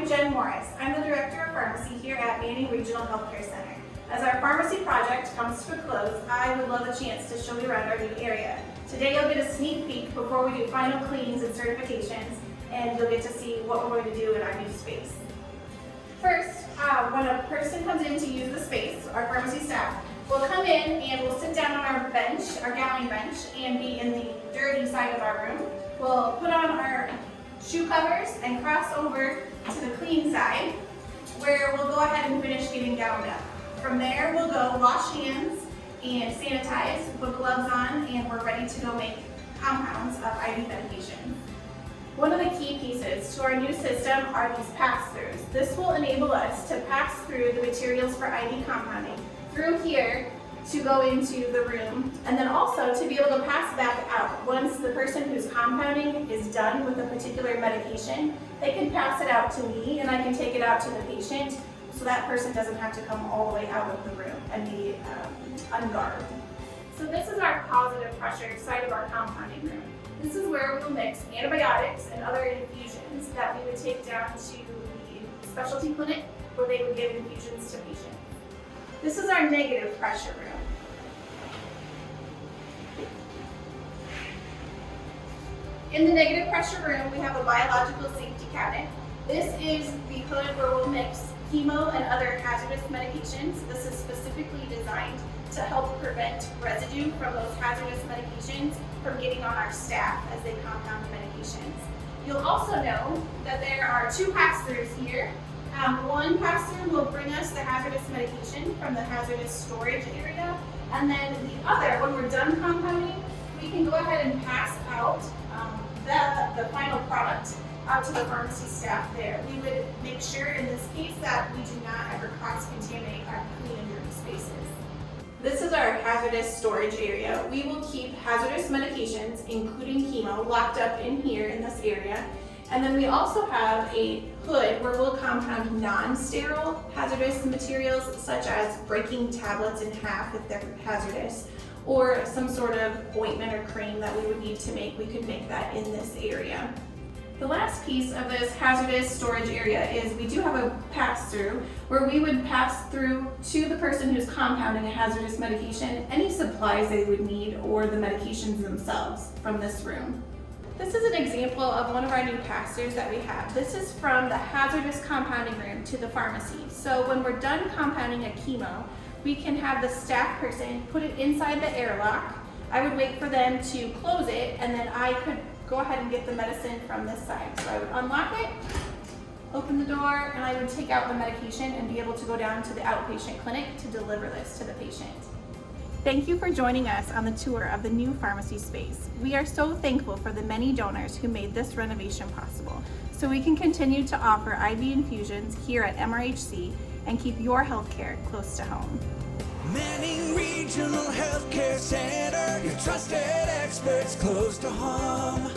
I'm Jen Morris. I'm the Director of Pharmacy here at Manning Regional Healthcare Center. As our pharmacy project comes to a close, I would love a chance to show you around our new area. Today you'll get a sneak peek before we do final cleanings and certifications, and you'll get to see what we're going to do in our new space. First, when a person comes in to use the space, our pharmacy staff will come in and we'll sit down on our bench, our galley bench, and be in the dirty side of our room. We'll put on our shoe covers and cross over to the clean side, where we'll go ahead and finish getting gowned up. From there, we'll go wash hands and sanitize, put gloves on, and we're ready to go make compounds of IV medication. One of the key pieces to our new system are these pass-throughs. This will enable us to pass through the materials for IV compounding through here to go into the room, and then also to be able to pass back out. Once the person who's compounding is done with a particular medication, they can pass it out to me and I can take it out to the patient so that person doesn't have to come all the way out of the room and be ungarbed. So this is our positive pressure side of our compounding room. This is where we'll mix antibiotics and other infusions that we would take down to the specialty clinic where they would give infusions to patients. This is our negative pressure room. In the negative pressure room, we have a biological safety cabinet. This is the hood where we'll mix chemo and other hazardous medications. This is specifically designed to help prevent residue from those hazardous medications from getting on our staff as they compound medications. You'll also know that there are two pass-throughs here. One pass-through will bring us the hazardous medication from the hazardous storage area, and then the other, when we're done compounding, we can go ahead and pass out the final product out to the pharmacy staff there. We would make sure in this case that we do not ever cross-contaminate our clean and dirty spaces. This is our hazardous storage area. We will keep hazardous medications, including chemo, locked up in here in this area. And then we also have a hood where we'll compound non-sterile hazardous materials, such as breaking tablets in half if they're hazardous, or some sort of ointment or cream that we would need to make. We could make that in this area. The last piece of this hazardous storage area is we do have a pass-through where we would pass through to the person who's compounding a hazardous medication any supplies they would need or the medications themselves from this room. This is an example of one of our new pass-throughs that we have. This is from the hazardous compounding room to the pharmacy. So when we're done compounding a chemo, we can have the staff person put it inside the airlock. I would wait for them to close it, and then I could go ahead and get the medicine from this side. So I would unlock it, open the door, and I would take out the medication and be able to go down to the outpatient clinic to deliver this to the patient. Thank you for joining us on the tour of the new pharmacy space. We are so thankful for the many donors who made this renovation possible, so we can continue to offer IV infusions here at MRHC and keep your healthcare close to home. Manning Regional Healthcare Center, your trusted experts close to home.